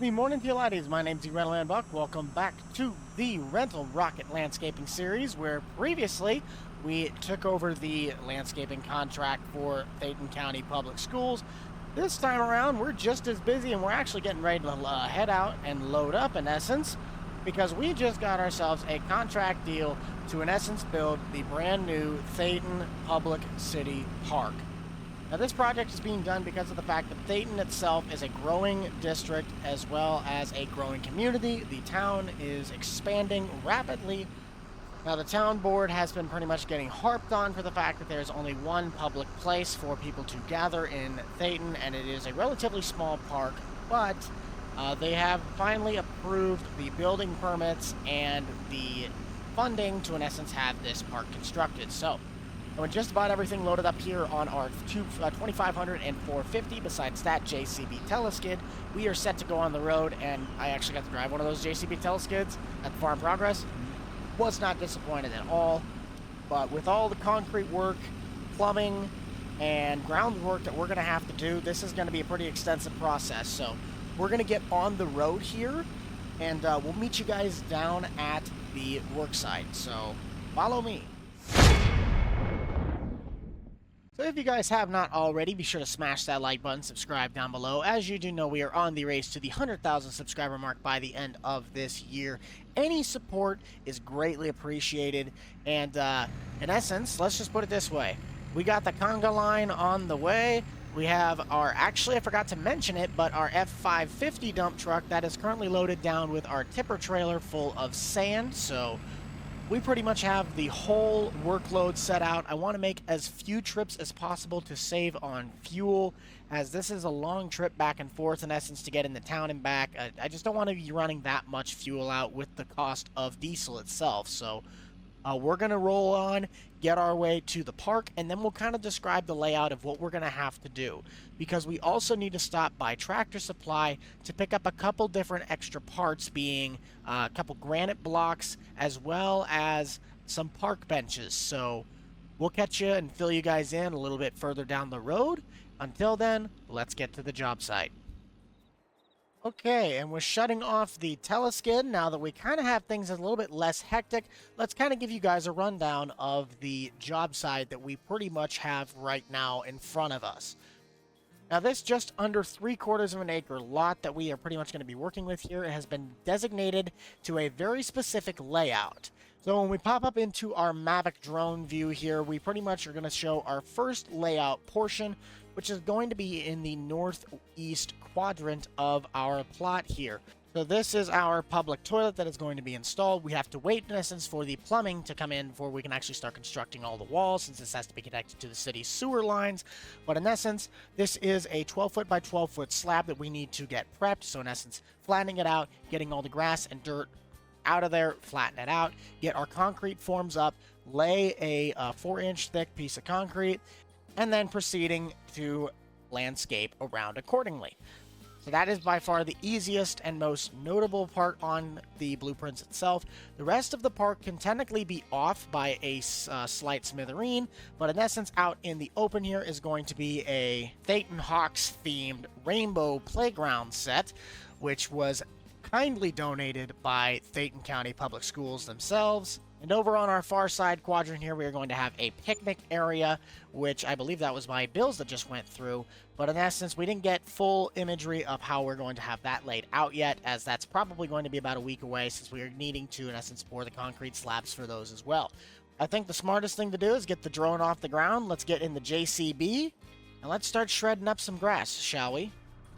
Good morning to you laddies. My name's Rental Buck. Welcome back to the Rental Rocket Landscaping Series, where previously we took over the landscaping contract for Taheton County Public Schools. This time around, we're just as busy, and we're actually getting ready to head out and load up, in essence, because we just got ourselves a contract deal to, in essence, build the brand new Taheton Public City Park. Now, this project is being done because of the fact that Taheton itself is a growing district as well as a growing community. The town is expanding rapidly. Now, the town board has been pretty much getting harped on for the fact that there's only one public place for people to gather in Taheton, and it is a relatively small park, but they have finally approved the building permits and the funding to, in essence, have this park constructed. So, with just about everything loaded up here on our 2500 and 450, besides that JCB teleskid, we are set to go on the road, and I actually got to drive one of those JCB teleskids at the Farm Progress. Was not disappointed at all, but with all the concrete work, plumbing, and groundwork that we're going to have to do, this is going to be a pretty extensive process. So we're going to get on the road here, and we'll meet you guys down at the work site. So follow me. So if you guys have not already, be sure to smash that like button, subscribe down below. As you do know, we are on the race to the 100,000 subscriber mark by the end of this year. Any support is greatly appreciated. And in essence, let's just put it this way. We got the conga line on the way. We have our, actually I forgot to mention it, but our F550 dump truck that is currently loaded down with our tipper trailer full of sand. So we pretty much have the whole workload set out. I want to make as few trips as possible to save on fuel, as this is a long trip back and forth, in essence, to get into town and back. I just don't want to be running that much fuel out with the cost of diesel itself. So we're going to roll on, get our way to the park, and then we'll kind of describe the layout of what we're going to have to do. Because we also need to stop by Tractor Supply to pick up a couple different extra parts, being a couple granite blocks as well as some park benches. So we'll catch you and fill you guys in a little bit further down the road. Until then, let's get to the job site. Okay, and we're shutting off the teleskid now that we kind of have things a little bit less hectic. Let's kind of give you guys a rundown of the job site that we pretty much have right now in front of us. Now, this just under 3/4 of an acre lot that we are pretty much going to be working with here has been designated to a very specific layout. So when we pop up into our Mavic drone view here, we pretty much are going to show our first layout portion, which is going to be in the northeast quadrant of our plot here. So this is our public toilet that is going to be installed. We have to wait, in essence, for the plumbing to come in before we can actually start constructing all the walls, since this has to be connected to the city's sewer lines. But in essence, this is a 12-foot by 12-foot slab that we need to get prepped. So in essence, flattening it out, getting all the grass and dirt out of there, flatten it out, get our concrete forms up, lay a 4-inch thick piece of concrete, and then proceeding to landscape around accordingly. So that is by far the easiest and most notable part on the blueprints itself. The rest of the park can technically be off by a slight smithereen, but in essence, out in the open here is going to be a Taheton Hawks themed rainbow playground set, which was kindly donated by Taheton County Public Schools themselves. And over on our far side quadrant here, we are going to have a picnic area, which I believe that was my bills that just went through. But in essence, we didn't get full imagery of how we're going to have that laid out yet, as that's probably going to be about a week away, since we are needing to, in essence, pour the concrete slabs for those as well. I think the smartest thing to do is get the drone off the ground. Let's get in the JCB, and let's start shredding up some grass, shall we?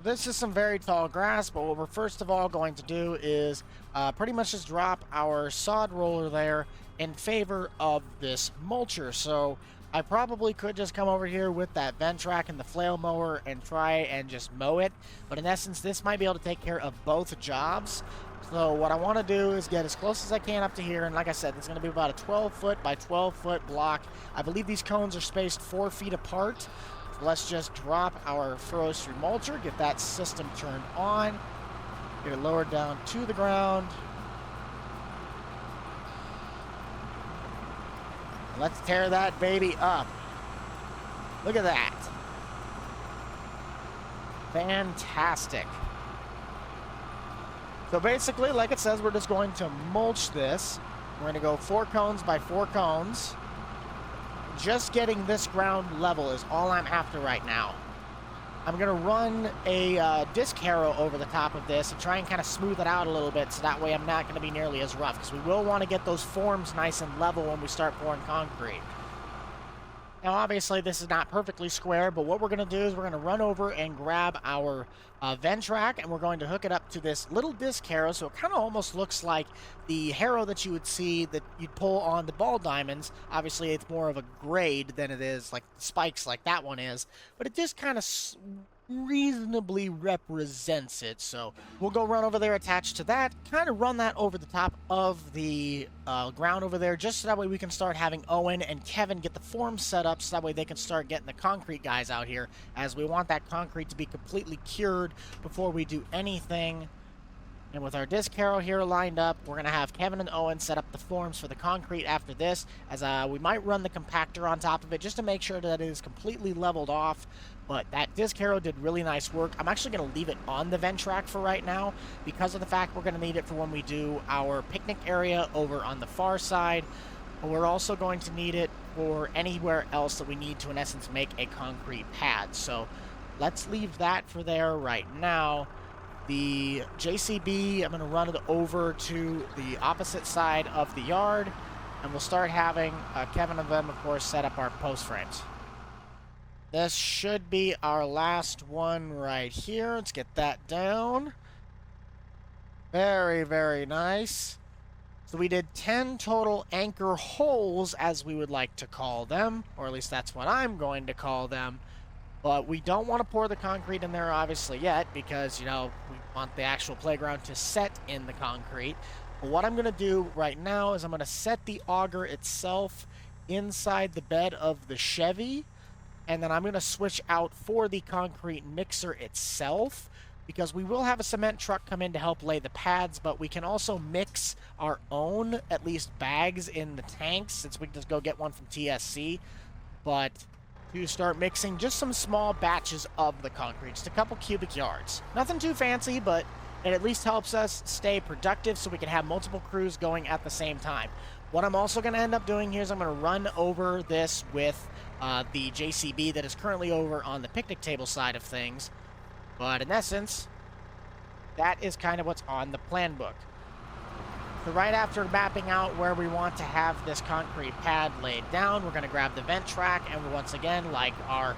This is some very tall grass, but what we're first of all going to do is pretty much just drop our sod roller there in favor of this mulcher. So I probably could just come over here with that vent rack and the flail mower and try and just mow it, but in essence, this might be able to take care of both jobs. So what I want to do is get as close as I can up to here, and like I said, it's going to be about a 12-foot by 12-foot block. I believe these cones are spaced 4 feet apart. Let's just drop our forestry mulcher, get that system turned on, get it lowered down to the ground. Let's tear that baby up. Look at that. Fantastic. So basically, like it says, we're just going to mulch this. We're going to go 4 cones by 4 cones. Just getting this ground level is all I'm after right now. I'm going to run a disc harrow over the top of this and try and kind of smooth it out a little bit, so that way I'm not going to be nearly as rough, because we will want to get those forms nice and level when we start pouring concrete. Now, obviously, this is not perfectly square, but what we're going to do is we're going to run over and grab our Ventrac, and we're going to hook it up to this little disc harrow, so it kind of almost looks like the harrow that you would see that you'd pull on the ball diamonds. Obviously, it's more of a grade than it is like spikes like that one is, but it just kind of reasonably represents it. So we'll go run over there attached to that, kind of run that over the top of the ground over there, just so that way we can start having Owen and Kevin get the forms set up, so that way they can start getting the concrete guys out here, as we want that concrete to be completely cured before we do anything. And with our disc harrow here lined up, we're going to have Kevin and Owen set up the forms for the concrete after this, as we might run the compactor on top of it just to make sure that it is completely leveled off. But that disc harrow did really nice work. I'm actually going to leave it on the Ventrac for right now, because of the fact we're going to need it for when we do our picnic area over on the far side. But we're also going to need it for anywhere else that we need to, in essence, make a concrete pad. So let's leave that for there right now. The JCB, I'm going to run it over to the opposite side of the yard, and we'll start having Kevin and them, of course, set up our post frames. This should be our last one right here. Let's get that down. Very, very nice. So we did 10 total anchor holes, as we would like to call them, or at least that's what I'm going to call them. But we don't want to pour the concrete in there, obviously, yet, because, you know, we want the actual playground to set in the concrete. But what I'm going to do right now is I'm going to set the auger itself inside the bed of the Chevy, and then I'm going to switch out for the concrete mixer itself, because we will have a cement truck come in to help lay the pads, but we can also mix our own, at least, bags in the tanks, since we can just go get one from TSC. But to start mixing just some small batches of the concrete, just a couple cubic yards. Nothing too fancy, but it at least helps us stay productive so we can have multiple crews going at the same time. What I'm also going to end up doing here is I'm going to run over this with the JCB that is currently over on the picnic table side of things. But in essence, that is kind of what's on the plan book. So right after mapping out where we want to have this concrete pad laid down, we're going to grab the Ventrac, and once again, like our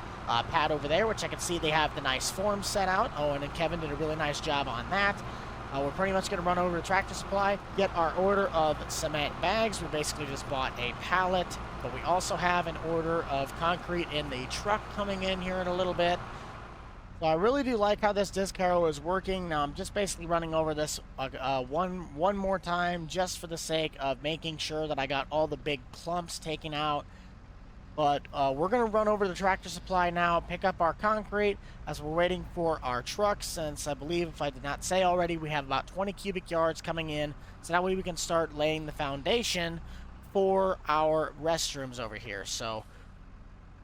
pad over there, which I can see they have the nice forms set out. Owen and Kevin did a really nice job on that. We're pretty much going to run over to Tractor Supply, get our order of cement bags. We basically just bought a pallet, but we also have an order of concrete in the truck coming in here in a little bit. So I really do like how this disc harrow is working. Now I'm just basically running over this one more time, just for the sake of making sure that I got all the big clumps taken out. But we're going to run over to Tractor Supply now, pick up our concrete as we're waiting for our truck, since I believe, if I did not say already, we have about 20 cubic yards coming in, so that way we can start laying the foundation for our restrooms over here. So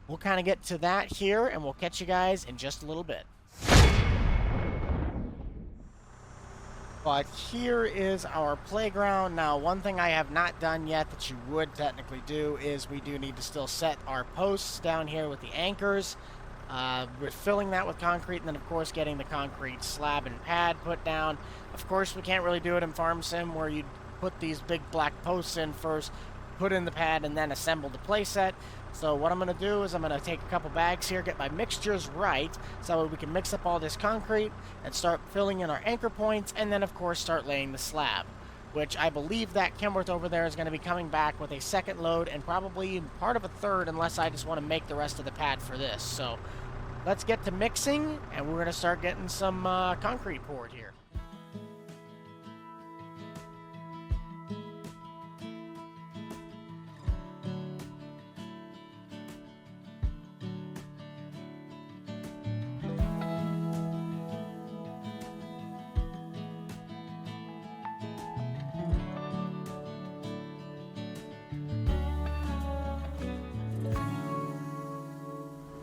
we'll kind of get to that here, and we'll catch you guys in just a little bit. But here is our playground. Now, one thing I have not done yet that you would technically do is we do need to still set our posts down here with the anchors. We're filling that with concrete, and then, of course, getting the concrete slab and pad put down. Of course, we can't really do it in Farm Sim, where you put these big black posts in first, put in the pad, and then assemble the playset. So what I'm going to do is I'm going to take a couple bags here, get my mixtures right, so we can mix up all this concrete and start filling in our anchor points, and then, of course, start laying the slab, which I believe that Kenworth over there is going to be coming back with a second load and probably part of a third, unless I just want to make the rest of the pad for this. So let's get to mixing, and we're going to start getting some concrete poured here.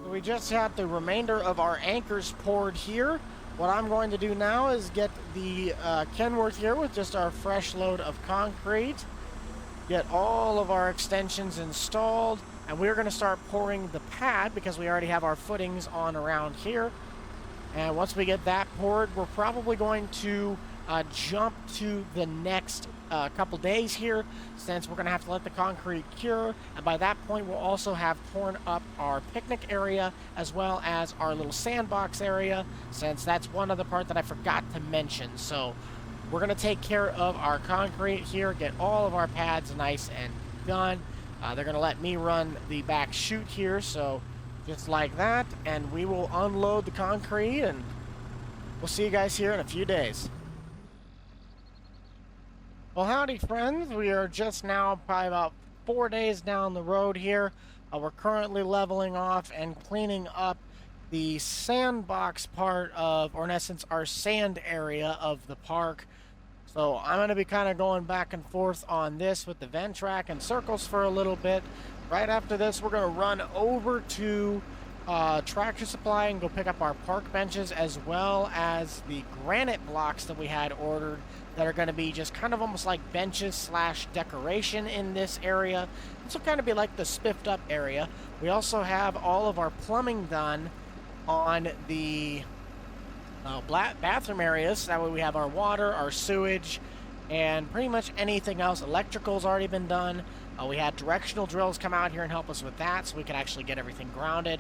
We just had the remainder of our anchors poured here. What I'm going to do now is get the Kenworth here with just our fresh load of concrete, get all of our extensions installed, and we're going to start pouring the pad because we already have our footings on around here. And once we get that poured, we're probably going to jump to the next couple days here, since we're going to have to let the concrete cure. And by that point, we'll also have torn up our picnic area as well as our little sandbox area, since that's one other part that I forgot to mention. So we're going to take care of our concrete here, get all of our pads nice and done. They're going to let me run the back chute here, so just like that, and we will unload the concrete, and we'll see you guys here in a few days. Well, howdy friends, we are just now probably about 4 days down the road here. We're currently leveling off and cleaning up the sandbox part of, or in essence, our sand area of the park. So I'm going to be kind of going back and forth on this with the vent track and circles for a little bit. Right after this, we're going to run over to Tractor Supply and go pick up our park benches, as well as the granite blocks that we had ordered that are going to be just kind of almost like benches slash decoration in this area. This will kind of be like the spiffed up area. We also have all of our plumbing done on the bathroom areas. That way we have our water, our sewage, and pretty much anything else. Electrical's already been done. We had directional drills come out here and help us with that, so we could actually get everything grounded.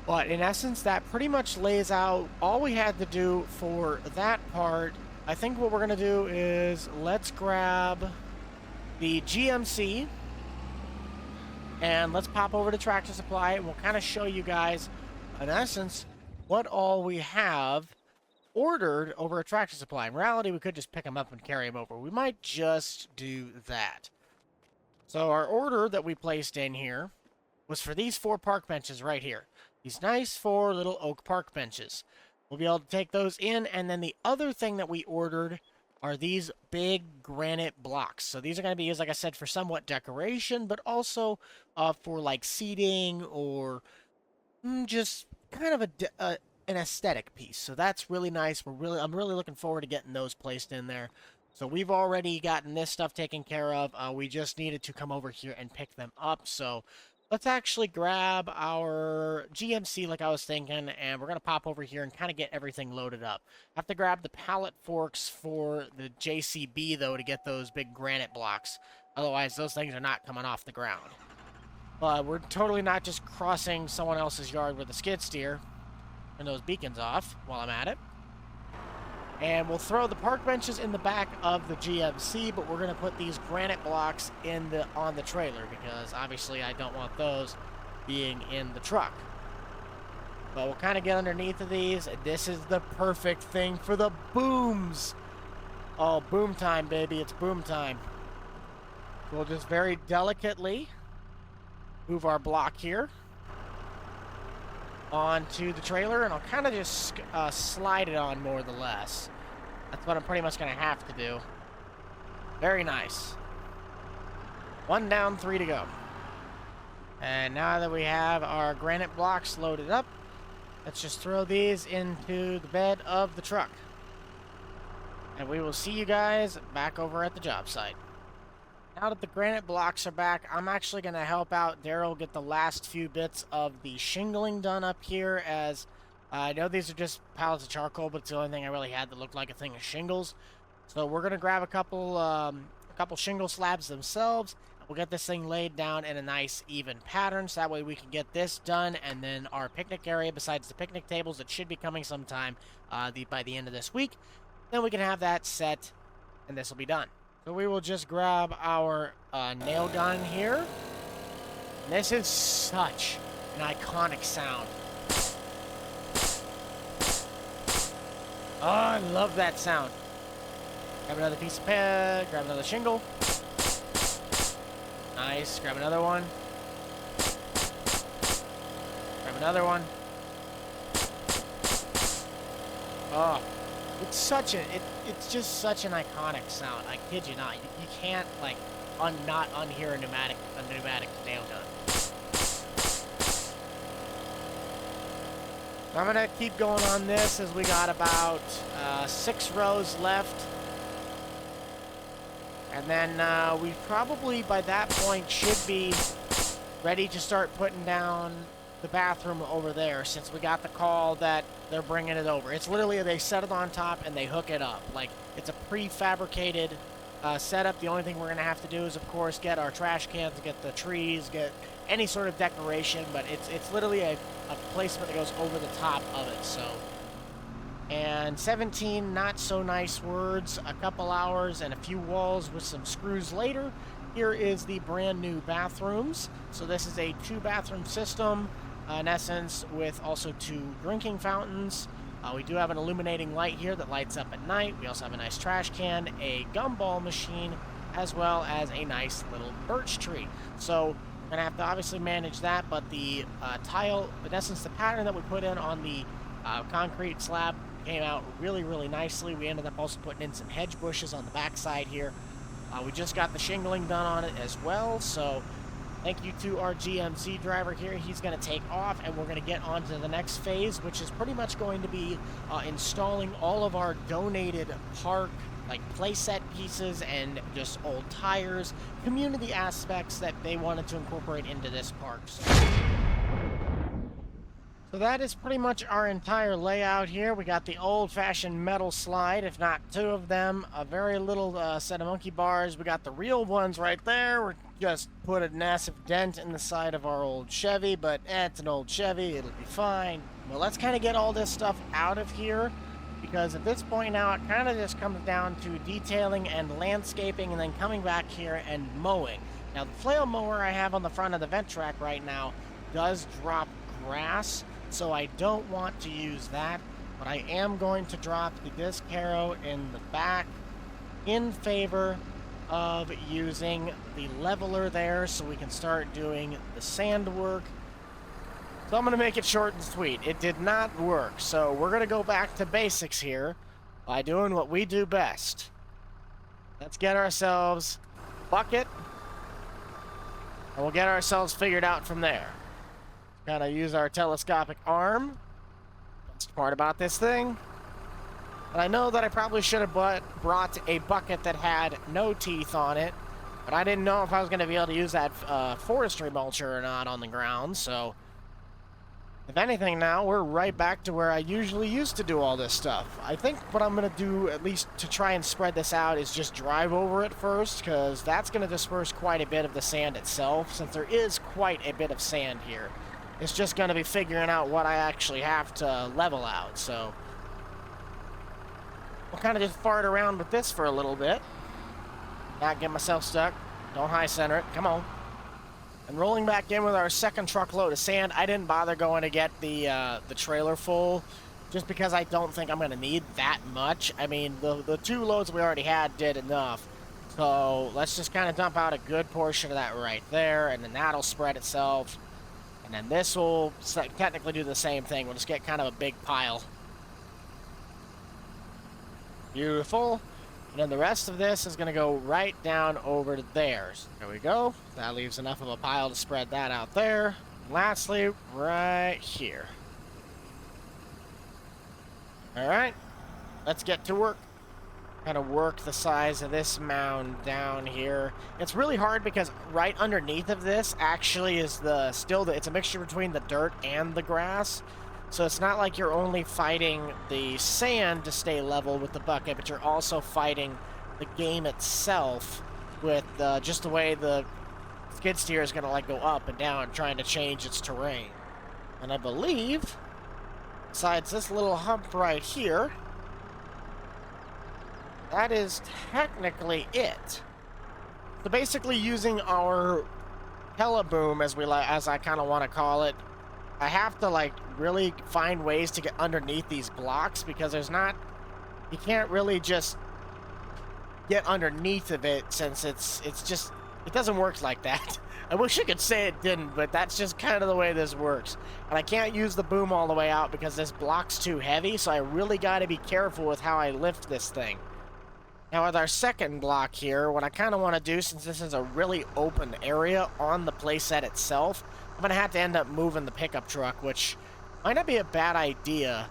But in essence, that pretty much lays out all we had to do for that part. I think what we're going to do is let's grab the GMC and let's pop over to Tractor Supply, and we'll kind of show you guys, in essence, what all we have ordered over at Tractor Supply. In reality, we could just pick them up and carry them over. We might just do that. So our order that we placed in here was for these 4 park benches right here. These nice 4 little oak park benches. We'll be able to take those in, and then the other thing that we ordered are these big granite blocks. So these are going to be used, like I said, for somewhat decoration, but also for like seating or just kind of an aesthetic piece. So that's really nice. I'm really looking forward to getting those placed in there. So we've already gotten this stuff taken care of. We just needed to come over here and pick them up. So let's actually grab our GMC like I was thinking, and we're going to pop over here and kind of get everything loaded up. I have to grab the pallet forks for the JCB, though, to get those big granite blocks. Otherwise, those things are not coming off the ground. But we're totally not just crossing someone else's yard with a skid steer. Turn those beacons off while I'm at it. And we'll throw the park benches in the back of the GMC, but we're going to put these granite blocks on the trailer, because obviously I don't want those being in the truck. But we'll kind of get underneath of these. This is the perfect thing for the booms. Oh, boom time, baby. It's boom time. We'll just very delicately move our block here onto the trailer, and I'll kind of just slide it on more or less. That's what I'm pretty much going to have to do. Very nice. 1 down, 3 to go. And now that we have our granite blocks loaded up, let's just throw these into the bed of the truck. And we will see you guys back over at the job site. Now that the granite blocks are back, I'm actually going to help out Daryl get the last few bits of the shingling done up here, as I know these are just pallets of charcoal, but it's the only thing I really had that looked like a thing of shingles. So we're going to grab a couple shingle slabs themselves. We'll get this thing laid down in a nice even pattern, so that way we can get this done, and then our picnic area, besides the picnic tables, that should be coming sometime by the end of this week. Then we can have that set, and this will be done. So we will just grab our nail gun here. And this is such an iconic sound. Oh, I love that sound. Grab another piece of pad, grab another shingle. Nice, grab another one. Grab another one. Oh, it's such it's just such an iconic sound. I kid you not. You can't like not unhear a pneumatic nail gun. I'm gonna keep going on this as we got about 6 rows left. And then we probably by that point should be ready to start putting down the bathroom over there, since we got the call that they're bringing it over. It's literally, they set it on top and they hook it up. Like, it's a prefabricated setup. The only thing we're gonna have to do is, of course, get our trash cans, get the trees, get any sort of decoration, but it's literally a placement that goes over the top of it. So, and 17 not so nice words, a couple hours and a few walls with some screws later. Here is the brand new bathrooms. So this is a 2-bathroom system, in essence, with also 2 drinking fountains. We do have an illuminating light here that lights up at night. We also have a nice trash can, a gumball machine, as well as a nice little birch tree. So we're gonna have to obviously manage that, but the tile, in essence, the pattern that we put in on the concrete slab came out really, really nicely. We ended up also putting in some hedge bushes on the backside here. We just got the shingling done on it as well, so thank you to our GMC driver here. He's going to take off, and we're going to get on to the next phase, which is pretty much going to be installing all of our donated park, like playset pieces and just old tires, community aspects that they wanted to incorporate into this park. So that is pretty much our entire layout here. We got the old-fashioned metal slide, if not 2 of them, a very little set of monkey bars. We got the real ones right there. We're just put a massive dent in the side of our old Chevy, but it's an old Chevy, it'll be fine. Well, let's kind of get all this stuff out of here, because at this point now, it kind of just comes down to detailing and landscaping, and then coming back here and mowing. Now, the flail mower I have on the front of the vent track right now does drop grass, so I don't want to use that, but I am going to drop the disc harrow in the back in favor of using the leveler there so we can start doing the sand work. So I'm going to make it short and sweet. It did not work, so we're going to go back to basics here by doing what we do best. Let's get ourselves a bucket, and we'll get ourselves figured out from there. Kind of use our telescopic arm. That's the part about this thing. And I know that I probably should have brought a bucket that had no teeth on it, but I didn't know if I was going to be able to use that forestry mulcher or not on the ground, so if anything now, we're right back to where I usually used to do all this stuff. I think what I'm going to do, at least to try and spread this out, is just drive over it first, because that's going to disperse quite a bit of the sand itself, since there is quite a bit of sand here. It's just going to be figuring out what I actually have to level out, so we'll kind of just fart around with this for a little bit. Not get myself stuck. Don't high center it. Come on. And rolling back in with our second truckload of sand. I didn't bother going to get the trailer full, just because I don't think I'm going to need that much. I mean, the 2 loads we already had did enough. So let's just kind of dump out a good portion of that right there, and then that'll spread itself. And then this will technically do the same thing. We'll just get kind of a big pile. Beautiful. And then the rest of this is going to go right down over to theirs. There we go. That leaves enough of a pile to spread that out there. And lastly, right here. Alright. Let's get to work. Kind of work the size of this mound down here. It's really hard because right underneath of this actually is it's a mixture between the dirt and the grass. So it's not like you're only fighting the sand to stay level with the bucket, but you're also fighting the game itself with just the way the skid steer is going to like go up and down trying to change its terrain. And I believe, besides this little hump right here, that is technically it. So basically using our teleboom, as I kind of want to call it, I have to like really find ways to get underneath these blocks, because you can't really just get underneath of it, since it doesn't work like that. I wish I could say it didn't, but that's just kind of the way this works. And I can't use the boom all the way out because this block's too heavy, so I really got to be careful with how I lift this thing. Now with our second block here, what I kind of want to do, since this is a really open area on the playset itself, I'm going to have to end up moving the pickup truck, which Might not be a bad idea,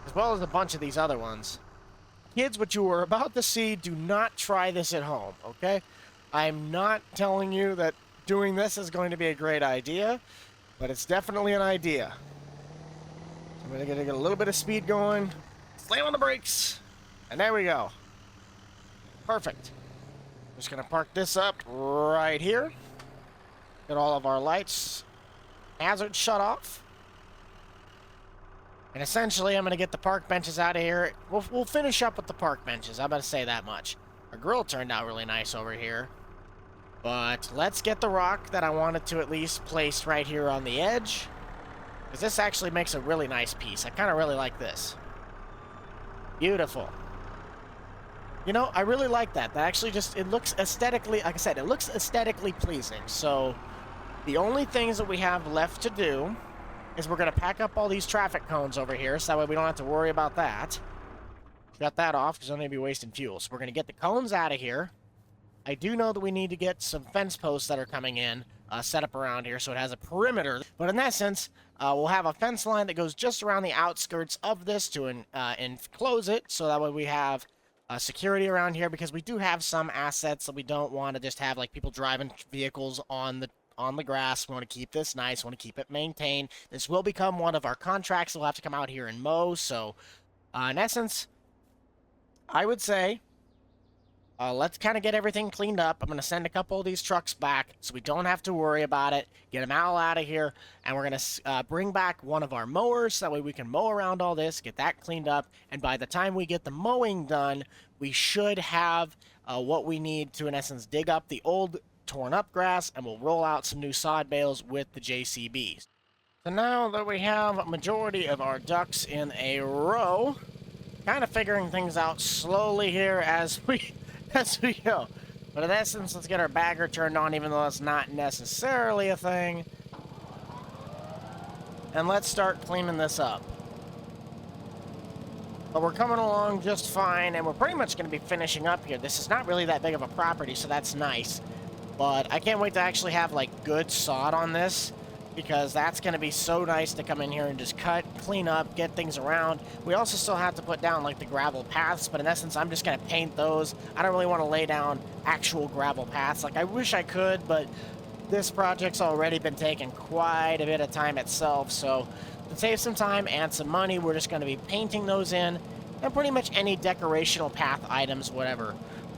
as well as a bunch of these other ones. Kids, what you are about to see, do not try this at home, okay? I'm not telling you that doing this is going to be a great idea, but it's definitely an idea. So I'm going to get a little bit of speed going, slam on the brakes, and there we go. Perfect. Just going to park this up right here. Get all of our lights, hazards shut off. And essentially, I'm going to get the park benches out of here. We'll finish up with the park benches. I'm going to say that much. Our grill turned out really nice over here. But let's get the rock that I wanted to at least placed right here on the edge. Because this actually makes a really nice piece. I kind of really like this. Beautiful. You know, I really like that. That actually just, it looks aesthetically, like I said, it looks aesthetically pleasing. So the only things that we have left to do is we're going to pack up all these traffic cones over here, so that way we don't have to worry about that. Shut that off, because I'm going to be wasting fuel. So we're going to get the cones out of here. I do know that we need to get some fence posts that are coming in set up around here, so it has a perimeter. But in that sense, we'll have a fence line that goes just around the outskirts of this to enclose it, so that way we have security around here, because we do have some assets that we don't want to just have, like people driving vehicles on the grass. We want to keep this nice. We want to keep it maintained. This will become one of our contracts. We'll have to come out here and mow. So, in essence, I would say, let's kind of get everything cleaned up. I'm going to send a couple of these trucks back so we don't have to worry about it. Get them all out of here. And we're going to bring back one of our mowers. So that way we can mow around all this, get that cleaned up. And by the time we get the mowing done, we should have what we need to, in essence, dig up the old torn up grass, and we'll roll out some new sod bales with the JCBs. So now that we have a majority of our ducks in a row, kind of figuring things out slowly here as we go. But in essence, let's get our bagger turned on, even though that's not necessarily a thing. And let's start cleaning this up. But we're coming along just fine, and we're pretty much going to be finishing up here. This is not really that big of a property, so that's nice. But I can't wait to actually have, like, good sod on this, because that's going to be so nice to come in here and just cut, clean up, get things around. We also still have to put down, like, the gravel paths, but in essence, I'm just going to paint those. I don't really want to lay down actual gravel paths. Like, I wish I could, but this project's already been taking quite a bit of time itself, so to save some time and some money, we're just going to be painting those in, and pretty much any decorational path items, whatever.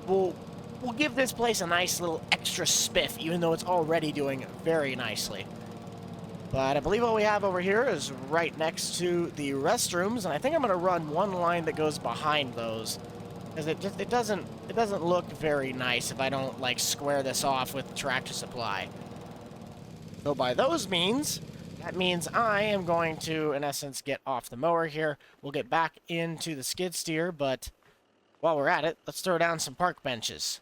We'll give this place a nice little extra spiff, even though it's already doing very nicely. But I believe what we have over here is right next to the restrooms, and I think I'm going to run one line that goes behind those, because it doesn't look very nice if I don't, like, square this off with Tractor Supply. So by those means, that means I am going to, in essence, get off the mower here. We'll get back into the skid steer, but while we're at it, let's throw down some park benches.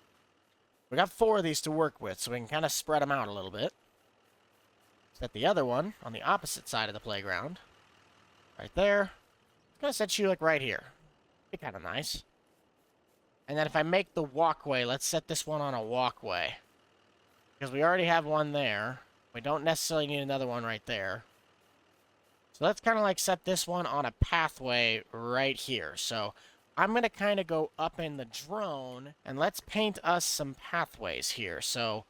We got 4 of these to work with, so we can kind of spread them out a little bit. Set the other one on the opposite side of the playground. Right there. I'm going to set you, like, right here. Be kind of nice. And then if I make the walkway, let's set this one on a walkway. Because we already have one there. We don't necessarily need another one right there. So let's kind of, like, set this one on a pathway right here. So I'm going to kind of go up in the drone, and let's paint us some pathways here. So,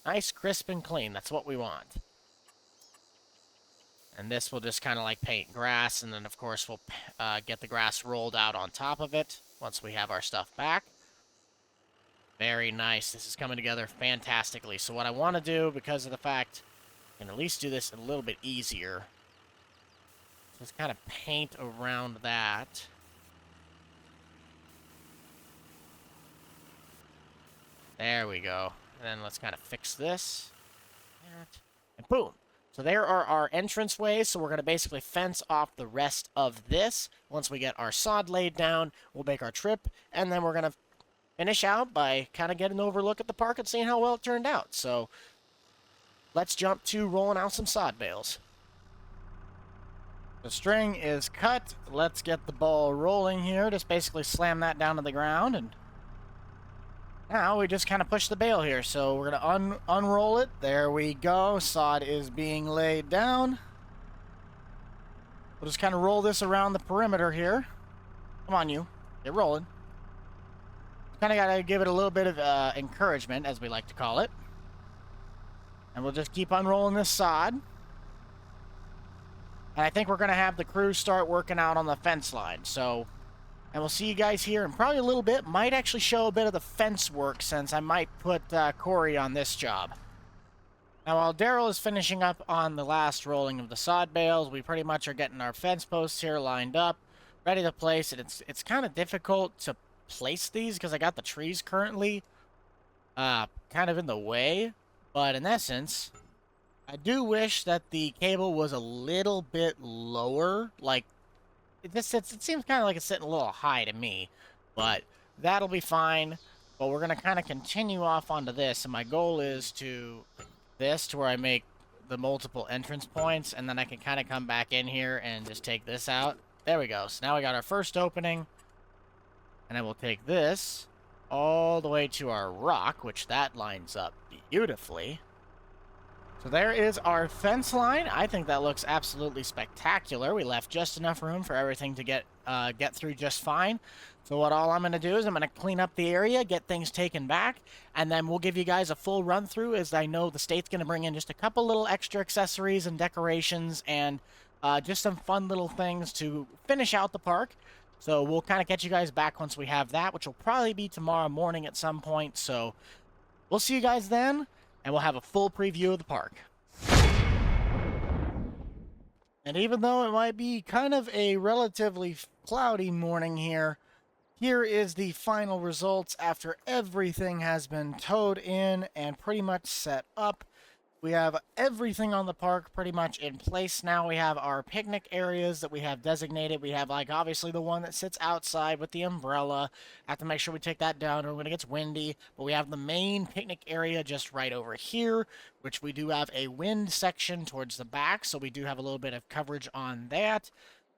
nice, crisp, and clean. That's what we want. And this will just kind of like paint grass, and then, of course, we'll get the grass rolled out on top of it once we have our stuff back. Very nice. This is coming together fantastically. So what I want to do, because of the fact I can at least do this a little bit easier, just kind of paint around that. There we go. And then let's kind of fix this. And boom. So there are our entranceways. So we're going to basically fence off the rest of this. Once we get our sod laid down, we'll make our trip. And then we're going to finish out by kind of getting an overlook at the park and seeing how well it turned out. So let's jump to rolling out some sod bales. The string is cut. Let's get the ball rolling here. Just basically slam that down to the ground, and now we just kind of push the bale here. So we're going to unroll it. There we go. Sod is being laid down. We'll just kind of roll this around the perimeter here. Come on, you. Get rolling. Kind of got to give it a little bit of encouragement, as we like to call it. And we'll just keep unrolling this sod. And I think we're going to have the crew start working out on the fence line. So, and we'll see you guys here in probably a little bit. Might actually show a bit of the fence work, since I might put Corey on this job. Now, while Daryl is finishing up on the last rolling of the sod bales, we pretty much are getting our fence posts here lined up, ready to place it. It's kind of difficult to place these because I got the trees currently kind of in the way. But in essence, I do wish that the cable was a little bit lower. Like, it seems kind of like it's sitting a little high to me. But that'll be fine. But we're going to kind of continue off onto this. And my goal is to where I make the multiple entrance points. And then I can kind of come back in here and just take this out. There we go. So now we got our first opening. And then we'll take this all the way to our rock, which that lines up beautifully. So there is our fence line. I think that looks absolutely spectacular. We left just enough room for everything to get through just fine. So all I'm going to do is I'm going to clean up the area, get things taken back, and then we'll give you guys a full run through, as I know the state's going to bring in just a couple little extra accessories and decorations and just some fun little things to finish out the park. So we'll kind of catch you guys back once we have that, which will probably be tomorrow morning at some point. So we'll see you guys then, and we'll have a full preview of the park. And even though it might be kind of a relatively cloudy morning here, here is the final results after everything has been towed in and pretty much set up. We have everything on the park pretty much in place now. We have our picnic areas that we have designated. We have, like, obviously the one that sits outside with the umbrella. Have to make sure we take that down when it gets windy. But we have the main picnic area just right over here, which we do have a wind section towards the back, so we do have a little bit of coverage on that.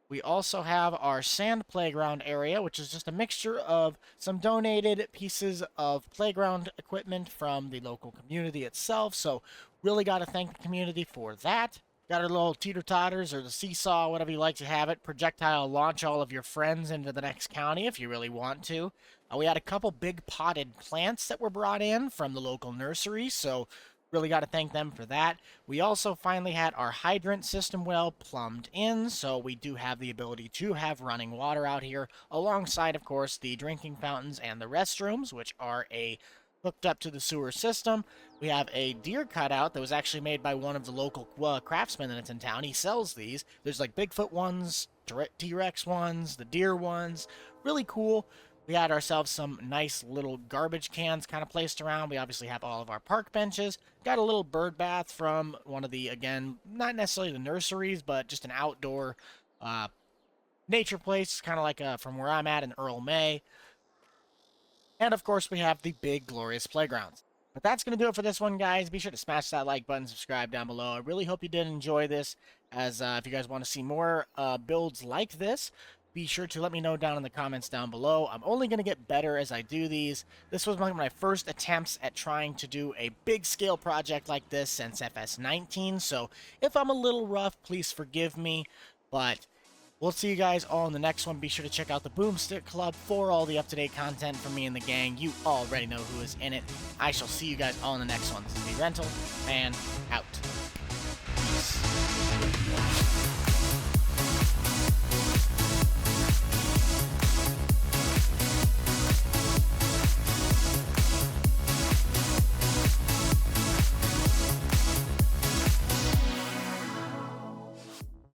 We also have our sand playground area, which is just a mixture of some donated pieces of playground equipment from the local community itself. So really got to thank the community for that. Got our little teeter-totters, or the seesaw, whatever you like to have it. Projectile launch all of your friends into the next county if you really want to. We had a couple big potted plants that were brought in from the local nursery, so really got to thank them for that. We also finally had our hydrant system well plumbed in, so we do have the ability to have running water out here, alongside, of course, the drinking fountains and the restrooms, which are hooked up to the sewer system. We have a deer cutout that was actually made by one of the local craftsmen that's in town. He sells these. There's like Bigfoot ones, T-Rex ones, the deer ones. Really cool. We had ourselves some nice little garbage cans kind of placed around. We obviously have all of our park benches. Got a little bird bath from one of the, again, not necessarily the nurseries, but just an outdoor nature place, kind of like from where I'm at in Earl May. And, of course, we have the big, glorious playgrounds. But that's going to do it for this one, guys. Be sure to smash that like button, subscribe down below. I really hope you did enjoy this, as if you guys want to see more builds like this, be sure to let me know down in the comments down below. I'm only going to get better as I do these. This was one of my first attempts at trying to do a big-scale project like this since FS19, so if I'm a little rough, please forgive me, but we'll see you guys all in the next one. Be sure to check out the Boomstick Club for all the up-to-date content from me and the gang. You already know who is in it. I shall see you guys all in the next one. This is me, Rental, and out. Peace.